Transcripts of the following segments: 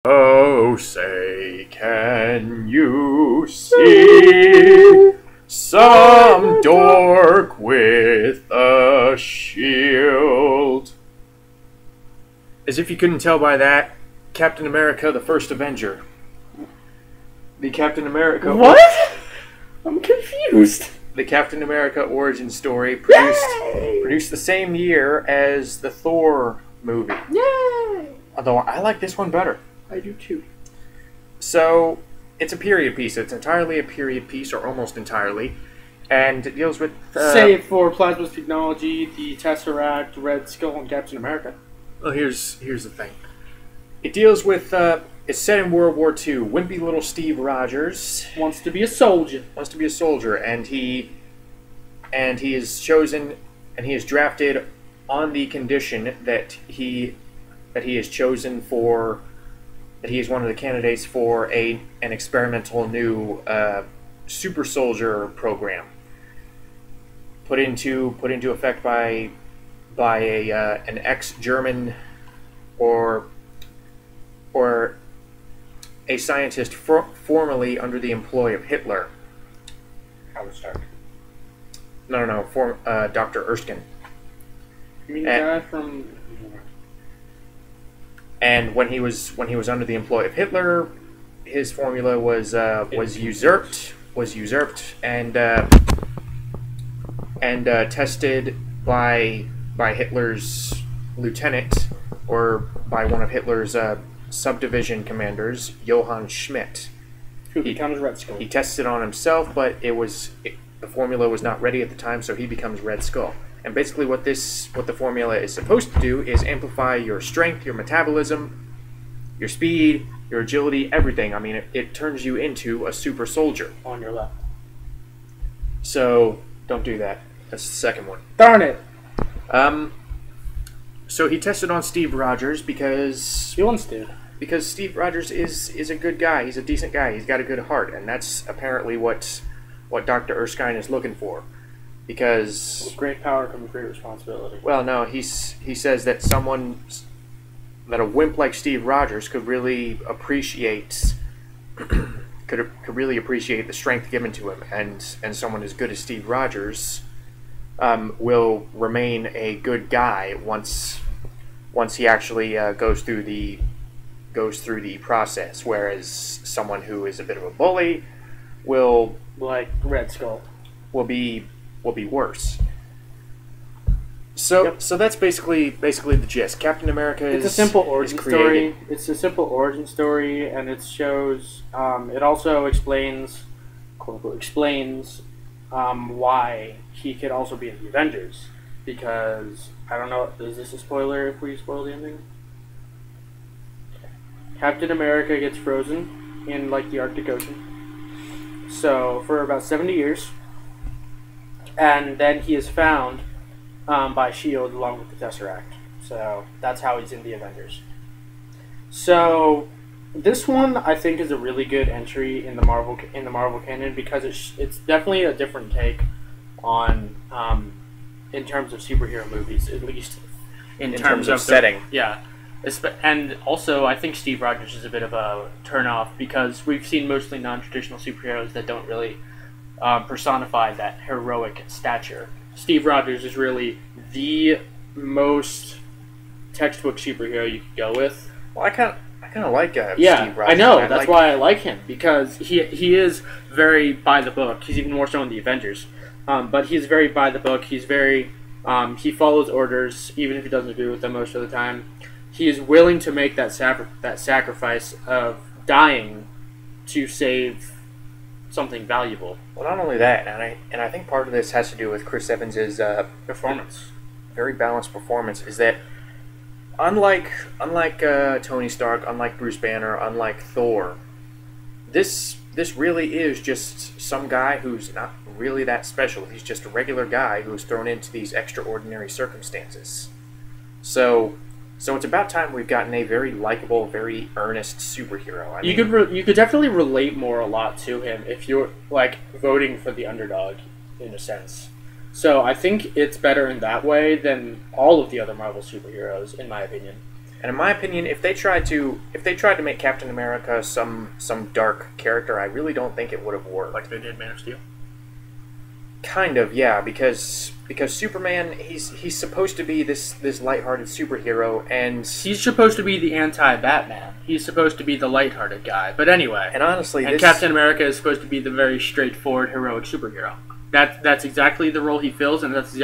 Oh, say, can you see some dork with a shield? As if you couldn't tell by that, Captain America, the first Avenger. The Captain America... What? I'm confused. The Captain America origin story produced the same year as the Thor movie. Yay! Although I like this one better. I do too. So, it's a period piece. It's entirely a period piece, or almost entirely. And it deals with... Save for Plasma's technology, the Tesseract, Red Skull, and Captain America. Well, here's the thing. It deals with... it's set in World War II. Wimpy little Steve Rogers... Wants to be a soldier. And he is chosen... And he is drafted on the condition that he is chosen for... That he is one of the candidates for an experimental new super soldier program put into effect by an ex-German or a scientist formerly under the employ of Hitler. Howard Stark. No, Dr. Erskine. You mean the guy from... And when he was under the employ of Hitler, his formula was usurped and tested by Hitler's lieutenant, or by one of Hitler's subdivision commanders, Johann Schmidt. Who becomes Red Skull. He tested on himself, but the formula was not ready at the time, so he becomes Red Skull. And basically what the formula is supposed to do is amplify your strength, your metabolism, your speed, your agility, everything. I mean, it turns you into a super soldier. On your left. So, don't do that. That's the second one. Darn it! So he tested on Steve Rogers because... He wants to. Because Steve Rogers is a good guy. He's a decent guy. He's got a good heart. And that's apparently what Dr. Erskine is looking for. Because... With great power comes great responsibility. Well, no, he says that that a wimp like Steve Rogers could really appreciate could really appreciate the strength given to him, and someone as good as Steve Rogers will remain a good guy once he actually goes through the process, whereas someone who is a bit of a bully will, like Red Skull, will be worse. So that's basically the gist. Captain America is... It's a simple origin story. It's a simple origin story, and it shows... it also explains, quote-unquote, why he could also be in the Avengers. Because, I don't know, is this a spoiler if we spoil the ending? Captain America gets frozen in, like, the Arctic Ocean. So, for about 70 years... And then he is found by S.H.I.E.L.D. along with the Tesseract. So that's how he's in the Avengers. So this one I think is a really good entry in the Marvel canon because it's definitely a different take on in terms of superhero movies, at least in terms of setting. Yeah. And also, I think Steve Rogers is a bit of a turnoff because we've seen mostly non-traditional superheroes that don't really personify that heroic stature. Steve Rogers is really the most textbook superhero you could go with. Well, I kind of like Steve Rogers. I know. That's why I like him, because he is very by the book. He's even more so in the Avengers. But he's very by the book. He's very... he follows orders, even if he doesn't agree with them most of the time. He is willing to make that sacrifice of dying to save something valuable. Well, not only that, and I think part of this has to do with Chris Evans's performance. Very balanced performance. Is that unlike Tony Stark, unlike Bruce Banner, unlike Thor, this really is just some guy who's not really that special. He's just a regular guy who's thrown into these extraordinary circumstances. So it's about time we've gotten a very likable, very earnest superhero. You could definitely relate a lot to him if you're like voting for the underdog, in a sense. So I think it's better in that way than all of the other Marvel superheroes, in my opinion. And in my opinion, if they tried to make Captain America some dark character, I really don't think it would have worked. Like they did Man of Steel. Kind of, yeah, because Superman, he's supposed to be this lighthearted superhero, and he's supposed to be the anti-Batman. He's supposed to be the lighthearted guy. But anyway, and honestly, Captain America is supposed to be the very straightforward heroic superhero. That's exactly the role he fills, and that's the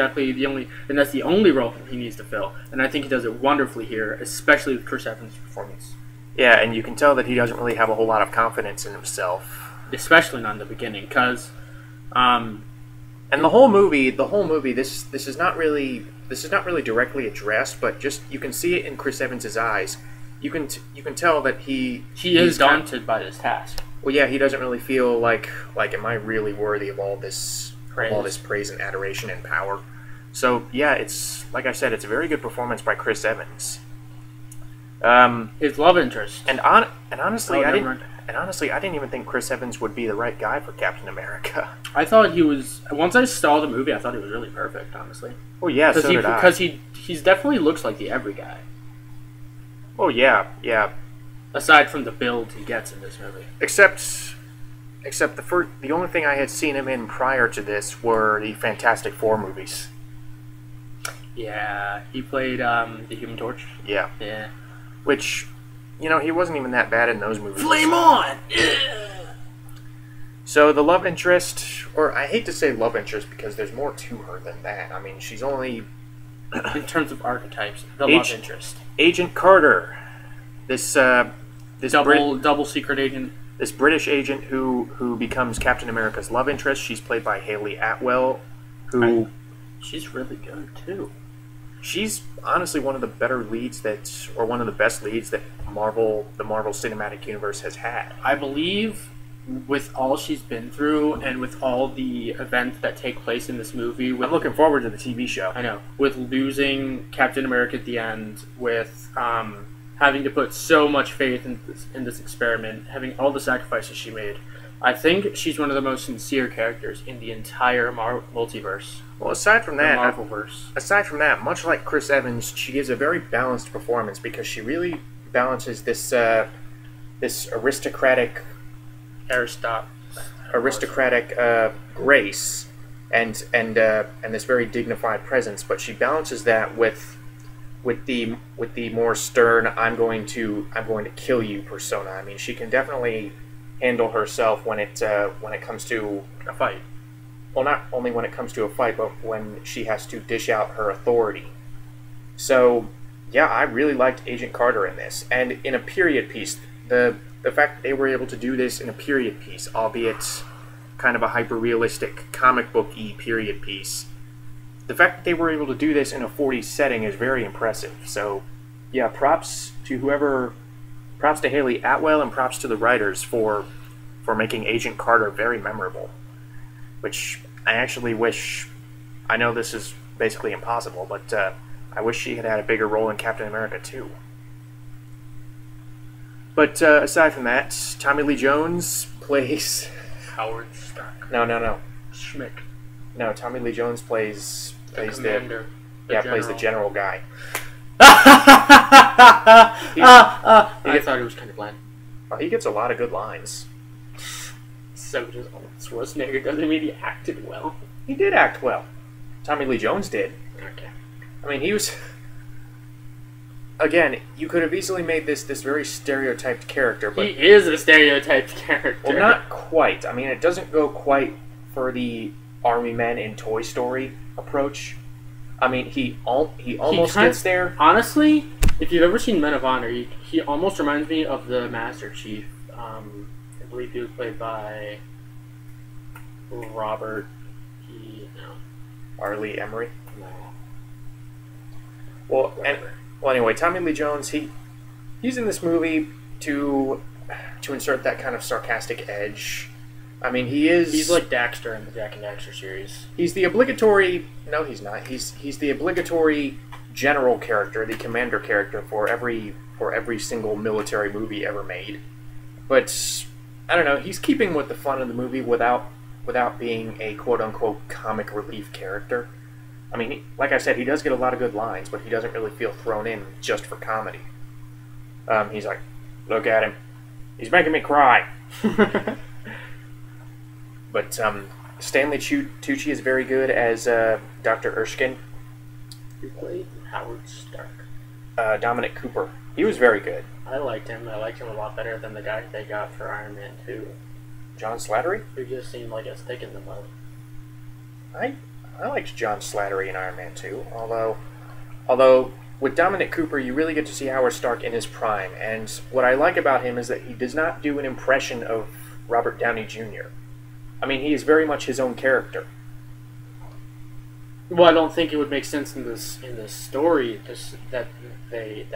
only role he needs to fill. And I think he does it wonderfully here, especially with Chris Evans' performance. Yeah, and you can tell that he doesn't really have a whole lot of confidence in himself, especially not in the beginning, because. And the whole movie, this is not really directly addressed, but just you can see it in Chris Evans' eyes. You can tell that he is daunted by this task. Well, yeah, he doesn't really feel like am I really worthy of all this praise and adoration and power? So yeah, it's like I said, it's a very good performance by Chris Evans. His love interest, and honestly, I didn't even think Chris Evans would be the right guy for Captain America. I thought he was. Once I saw the movie, I thought he was really perfect. Honestly. Oh yeah, so did I. Because he's definitely looks like the every guy. Oh yeah, yeah. Aside from the build he gets in this movie. Except the only thing I had seen him in prior to this were the Fantastic Four movies. Yeah, he played the Human Torch. Yeah. Yeah. Which, he wasn't even that bad in those movies. Flame on! So the love interest, or I hate to say love interest because there's more to her than that. I mean, she's only... in terms of archetypes, love interest. Agent Carter. This double secret agent. This British agent who becomes Captain America's love interest. She's played by Hayley Atwell, she's really good too. She's honestly one of the better leads one of the best leads that the Marvel Cinematic Universe has had. I believe with all she's been through and with all the events that take place in this movie. I'm looking forward to the TV show. I know. With losing Captain America at the end, with having to put so much faith in this experiment, having all the sacrifices she made, I think she's one of the most sincere characters in the entire multiverse. Well, aside from that, Marvelverse. Much like Chris Evans, she gives a very balanced performance because she really balances this aristocratic grace and this very dignified presence, but she balances that with the more stern I'm going to kill you persona. I mean, she can definitely handle herself when it comes to a fight. Well, not only when it comes to a fight, but when she has to dish out her authority. So, yeah, I really liked Agent Carter in this, and in a period piece. The fact that they were able to do this in a period piece, albeit kind of a hyper-realistic comic book-y period piece, the fact that they were able to do this in a 40s setting is very impressive. So, yeah, props to Hayley Atwell and props to the writers for making Agent Carter very memorable. Which I actually wish... I know this is basically impossible, but I wish she had a bigger role in Captain America too. But aside from that, Tommy Lee Jones plays... Howard Stark. No. Schmidt. No, Tommy Lee Jones plays the commander. Plays the general guy. I thought it was kind of bland. Well, he gets a lot of good lines. So does Arnold Schwarzenegger. Doesn't mean he acted well. He did act well. Tommy Lee Jones did. Okay. I mean, he was... Again, you could have easily made this very stereotyped character, but... He is a stereotyped character. Well, not quite. I mean, it doesn't go quite for the Army Men in Toy Story approach. I mean, he almost gets there. Honestly, if you've ever seen Men of Honor, he almost reminds me of the Master Chief. I believe he was played by Robert Arlie Emery. No. Well, anyway, Tommy Lee Jones, he's in this movie to insert that kind of sarcastic edge. I mean, he's like Daxter in the Jack and Daxter series. He's the obligatory... No, he's not. He's the obligatory general character, the commander character for every single military movie ever made. But I don't know, he's keeping with the fun of the movie without being a quote-unquote comic relief character. I mean, like I said, he does get a lot of good lines, but he doesn't really feel thrown in just for comedy. He's like, look at him. He's making me cry. But Stanley Tucci is very good as Dr. Erskine. Who played Howard Stark? Dominic Cooper. He was very good. I liked him. I liked him a lot better than the guy they got for Iron Man 2. John Slattery? Who just seemed like a stick in the mud. I liked John Slattery in Iron Man 2, although with Dominic Cooper you really get to see Howard Stark in his prime, and what I like about him is that he does not do an impression of Robert Downey Jr. I mean, he is very much his own character. Well, I don't think it would make sense in this story that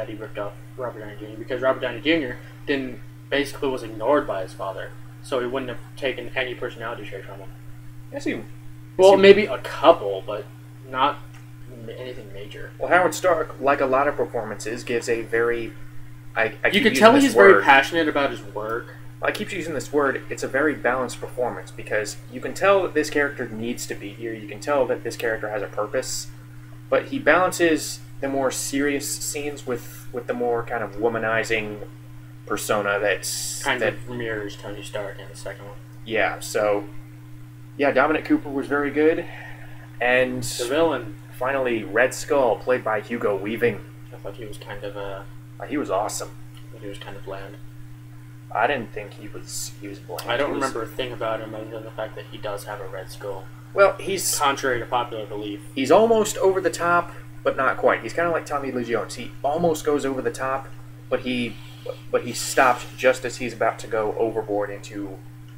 he ripped off Robert Downey Jr. because Robert Downey Jr. basically was ignored by his father, so he wouldn't have taken any personality trait from him. Yes, he. Well, maybe a couple, but not anything major. Well, Howard Stark, like a lot of performances, gives a very. You could tell he's very passionate about his work. I keep using this word. It's a very balanced performance because you can tell that this character needs to be here. You can tell that this character has a purpose, but he balances the more serious scenes with the more kind of womanizing persona that's kind of mirrors Tony Stark in the second one. Yeah. So, yeah, Dominic Cooper was very good, and the villain. Finally, Red Skull, played by Hugo Weaving. I thought he was kind of he was awesome. I thought he was kind of bland. I didn't think he was bland. I don't remember a thing about him other than the fact that he does have a red skull. Well, he's contrary to popular belief. He's almost over the top, but not quite. He's kind of like Tommy Lee Jones. He almost goes over the top, but he stops just as he's about to go overboard into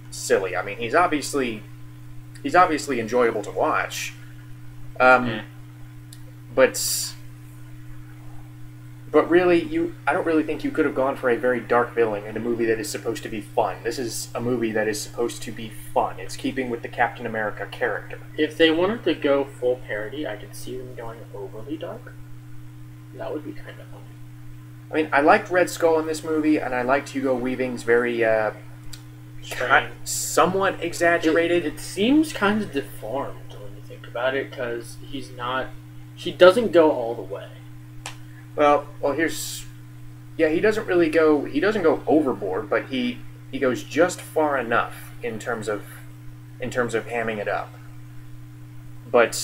silly. I mean, he's obviously enjoyable to watch. But really, I don't really think you could have gone for a very dark villain in a movie that is supposed to be fun. This is a movie that is supposed to be fun. It's keeping with the Captain America character. If they wanted to go full parody, I could see them going overly dark. That would be kind of funny. I mean, I liked Red Skull in this movie, and I liked Hugo Weaving's very somewhat exaggerated. It seems kind of deformed when you think about it, because he doesn't go all the way. Well, he doesn't go overboard, but he goes just far enough in terms of hamming it up. But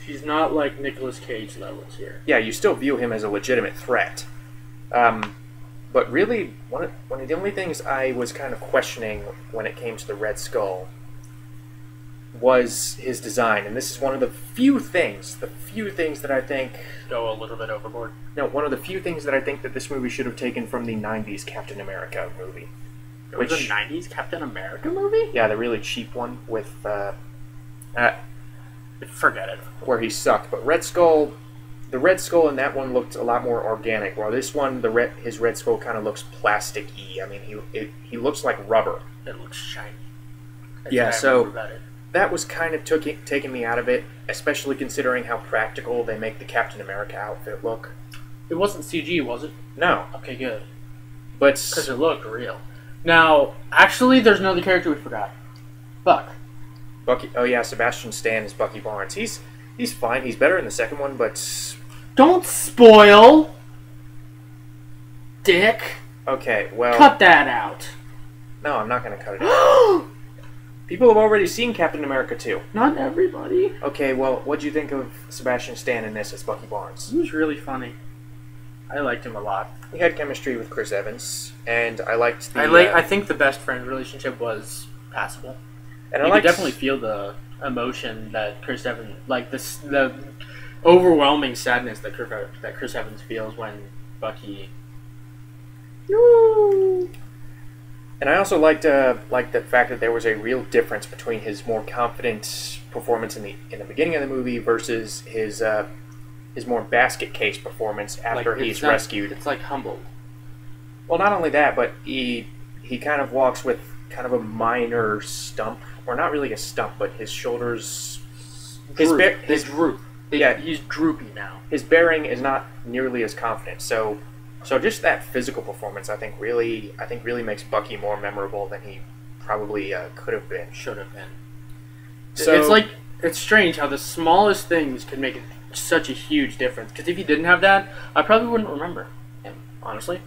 he's not like Nicolas Cage levels here. Yeah, you still view him as a legitimate threat. But really, one of the only things I was kind of questioning when it came to the Red Skull was his design, and this is one of the few things that I think go a little bit overboard. No, one of the few things that I think that this movie should have taken from the '90s Captain America movie. It was a '90s Captain America movie? Yeah, the really cheap one with forget it, where he sucked. But the Red Skull in that one looked a lot more organic, while this one, his Red Skull kind of looks plastic-y. I mean, he looks like rubber. It looks shiny. Yeah, so that was kind of taking me out of it, especially considering how practical they make the Captain America outfit look. It wasn't CG, was it? No. Okay, good. But because it looked real. Now, actually, there's another character we forgot. Bucky. Oh yeah, Sebastian Stan is Bucky Barnes. He's fine. He's better in the second one, but don't spoil, Dick. Okay, well, cut that out. No, I'm not going to cut it out. People have already seen Captain America 2. Not everybody. Okay, well, what'd you think of Sebastian Stan in this as Bucky Barnes? He was really funny. I liked him a lot. He had chemistry with Chris Evans, and I liked the... I think the best friend relationship was passable. And you could definitely feel the emotion that Chris Evans... Like, the overwhelming sadness that Chris Evans feels when Bucky... Woo! And I also liked the fact that there was a real difference between his more confident performance in the beginning of the movie versus his more basket case performance after he's rescued. It's like humbled. Well, not only that, but he kind of walks with kind of a minor stump, or not really a stump, but his shoulders, his droop. Yeah, he's droopy now. His bearing is not nearly as confident. So just that physical performance, I think really makes Bucky more memorable than he probably could have been, should have been. So it's strange how the smallest things can make such a huge difference. Because if he didn't have that, I probably wouldn't remember him, honestly.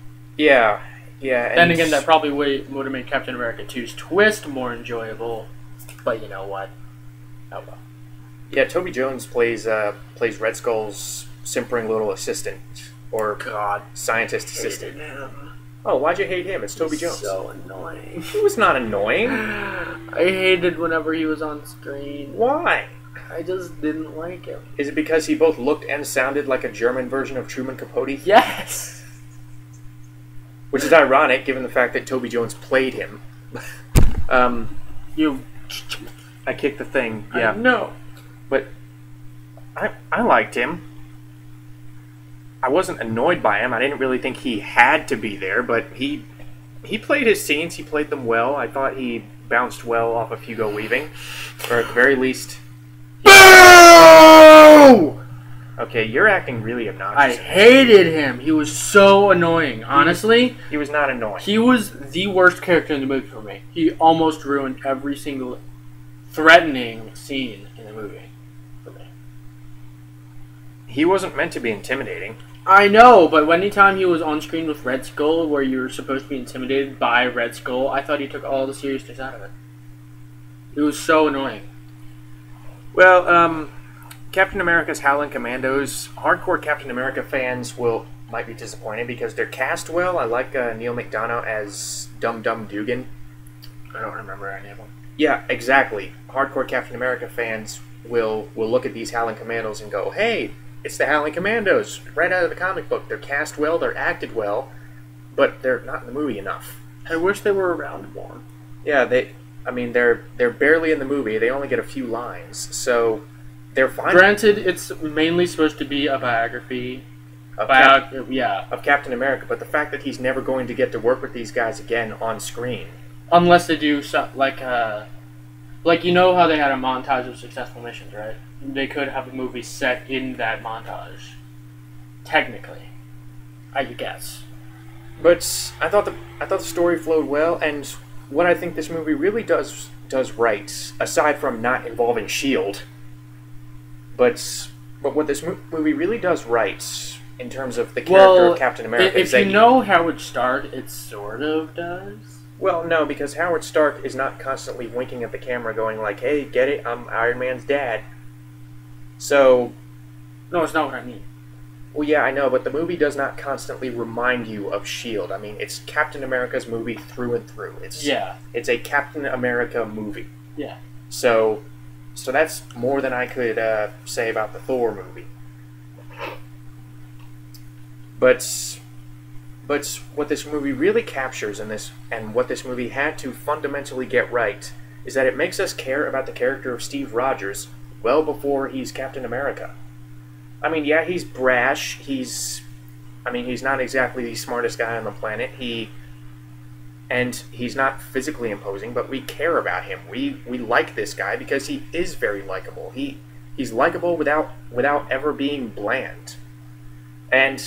Yeah, yeah. Then And again, that probably would have made Captain America 2's twist more enjoyable. But you know what? Oh well. yeah, Toby Jones plays Red Skull's simpering little assistant or God, scientist assistant. him. Oh, why'd you hate him? It's Toby Jones. So annoying. He was not annoying. I hated whenever he was on screen. Why? I just didn't like him. Is it because he both looked and sounded like a German version of Truman Capote? Yes. Which is ironic, given the fact that Toby Jones played him. You. I kicked the thing. Yeah. No. But I liked him. I wasn't annoyed by him. I didn't really think he had to be there, but he played his scenes. He played them well. I thought he bounced well off of Hugo Weaving, or at the very least. Boo! Okay, you're acting really I obnoxious. hated him. He was so annoying. Honestly, He was not annoying. he was the worst character in the movie for me. He almost ruined every single threatening scene in the movie for me. He wasn't meant to be intimidating. I know, but anytime he was on screen with Red Skull, where you were supposed to be intimidated by Red Skull, I thought he took all the seriousness out of it. It was so annoying. Well, Captain America's Howling Commandos, hardcore Captain America fans might be disappointed because they're cast well. I like Neil McDonough as Dum Dum Dugan. I don't remember any of them. Yeah, exactly. Hardcore Captain America fans will look at these Howling Commandos and go, "Hey, it's the Howling Commandos, right out of the comic book. They're cast well, they're acted well, but they're not in the movie enough." I wish they were around more. Yeah, they're barely in the movie. They only get a few lines, so they're fine. Granted, it's mainly supposed to be a biography. Of Captain America, but the fact that he's never going to get to work with these guys again on screen. Unless they do something like you know how they had a montage of successful missions, right? They could have a movie set in that montage. Technically, I guess. But I thought the story flowed well, and what I think this movie really does right, aside from not involving Shield, but what this movie really does right in terms of the character of Captain America. If you know Howard Stark, it sort of does. Well, no, because Howard Stark is not constantly winking at the camera, going like, "Hey, get it? I'm Iron Man's dad." So, No, it's not what I mean. well, yeah, I know, but the movie does not constantly remind you of Shield. I mean, it's Captain America's movie through and through. It's a Captain America movie. Yeah. So that's more than I could say about the Thor movie. But what this movie really captures and what this movie had to fundamentally get right is that it makes us care about the character of Steve Rogers well before he's Captain America. I mean, yeah, he's brash. He's not exactly the smartest guy on the planet. And he's not physically imposing, but we care about him. We like this guy because he is very likable. He's likable without ever being bland. And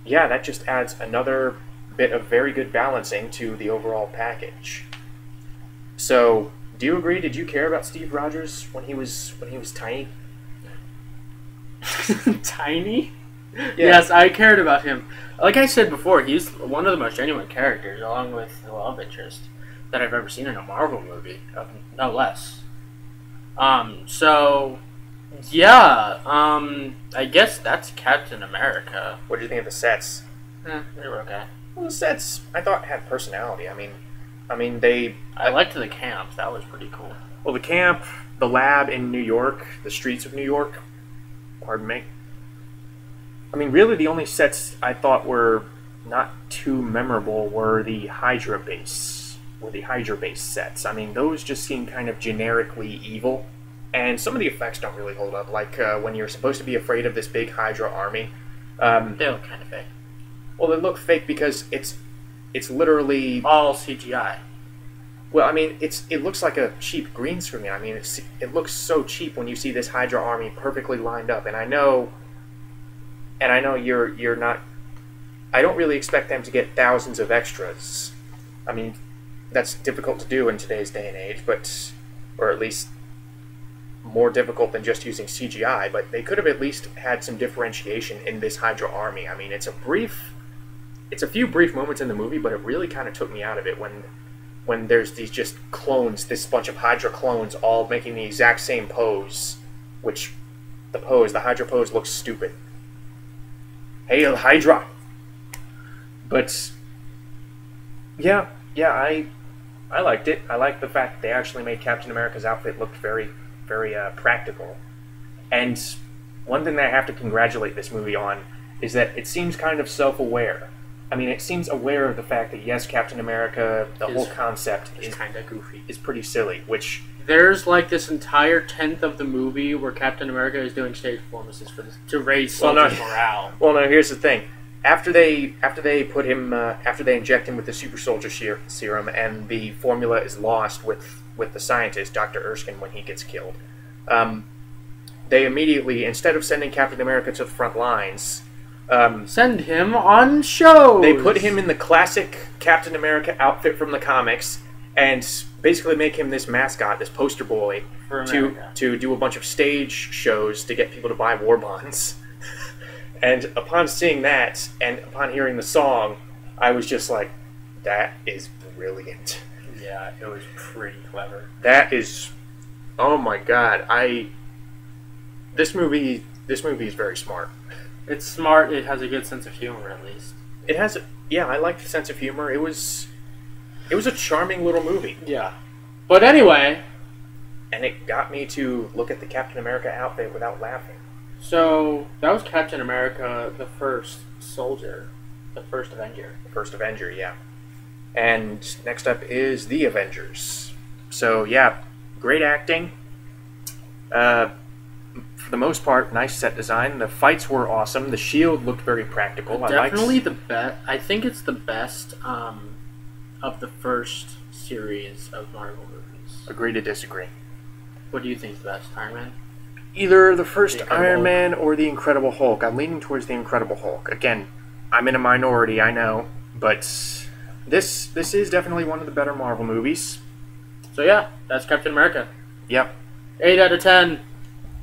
yeah, that just adds another bit of very good balancing to the overall package. So, do you agree? Did you care about Steve Rogers when he was tiny? Tiny? Yeah. Yes, I cared about him. Like I said before, he's one of the most genuine characters, along with the love interest, that I've ever seen in a Marvel movie, no less. So, yeah, I guess that's Captain America. What did you think of the sets? They were okay. Well, the sets I thought had personality. I liked the camp. That was pretty cool. Well, the camp, the lab in New York, the streets of New York. Pardon me. I mean, really, the only sets I thought were not too memorable were the Hydra base, sets. I mean, those just seem kind of generically evil, and some of the effects don't really hold up. Like when you're supposed to be afraid of this big Hydra army. They look kind of fake. Well, they look fake because it's literally all CGI. Well, I mean, it looks like a cheap green screen. I mean, it looks so cheap when you see this Hydra army perfectly lined up, and I know you're not. I don't really expect them to get thousands of extras. I mean, that's difficult to do in today's day and age, or at least more difficult than just using CGI. But they could have at least had some differentiation in this Hydra army. I mean, it's a brief it's a few brief moments in the movie, but it really kind of took me out of it when there's these just clones, this bunch of Hydra clones all making the exact same pose, which the Hydra pose looks stupid. Hail Hydra! But yeah, I liked it. I liked the fact that they actually made Captain America's outfit look very, very practical. And one thing that I have to congratulate this movie on is that it seems kind of self-aware. I mean, it seems aware of the fact that, yes, Captain America, the whole concept is kind of goofy. Is pretty silly, which... There's like this entire tenth of the movie where Captain America is doing stage performances to raise soldiers' morale. Well, no, here's the thing. After they inject him with the super soldier serum, and the formula is lost with the scientist, Dr. Erskine, when he gets killed, they immediately, instead of sending Captain America to the front lines, send him on shows. They put him in the classic Captain America outfit from the comics, and basically make him this mascot, this poster boy, to do a bunch of stage shows to get people to buy war bonds. And upon seeing that, and upon hearing the song, I was just like, that is brilliant. Yeah, it was pretty clever. That is... Oh my god, This movie is very smart. It's smart, it has a good sense of humor, at least. It has... Yeah, I like the sense of humor. It was a charming little movie. Yeah. But anyway... And it got me to look at the Captain America outfit without laughing. So, that was Captain America, the first soldier. The first Avenger. The first Avenger, yeah. And next up is the Avengers. So, yeah, great acting. For the most part, nice set design. The fights were awesome. The shield looked very practical. Definitely the best. I think it's the best of the first series of Marvel movies. Agree to disagree. What do you think is the best? Iron Man? Either the first Iron Man or the Incredible Hulk. I'm leaning towards the Incredible Hulk. Again, I'm in a minority, I know, but this is definitely one of the better Marvel movies. So yeah, that's Captain America. Yep. 8 out of 10.